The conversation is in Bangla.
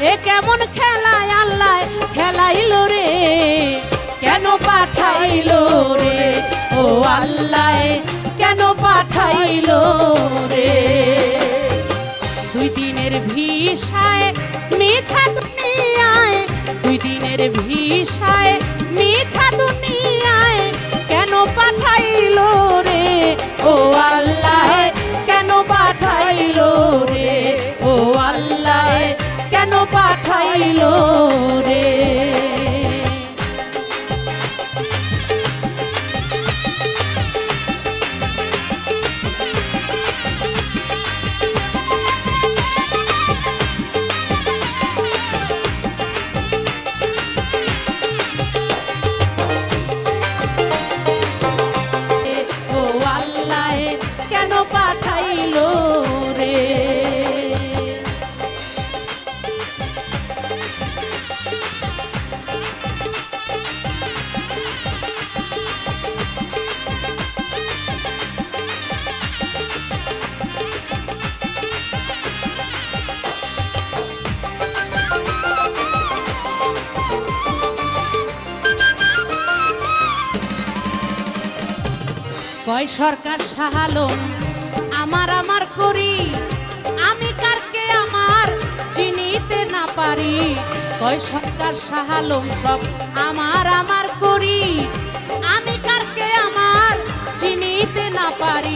এ কেমন খেলায় আল্লাহ খেলাইলো রে, কেন পাঠাইলো রে, ও আল্লাহ কেন পাঠাইলো রে। দুই দিনের ভিসায় মিছা দুনিয়ায়, দুই দিনের ভিসায় মিছা দুনিয়ায় কেন পাঠাইলো রে, ও আল্লাহ কেন পাঠাইলো রে, ও আল্লাহ কেন পাঠাইলো রে। পাঠাইলো রে। কয় সরকার শাহ আলম আমার আমার করি, আমি কারকে আমার চিনিতে না পারি। কয় সরকার শাহ আলম সব আমার আমার করি, আমি কারকে আমার চিনিতে না পারি।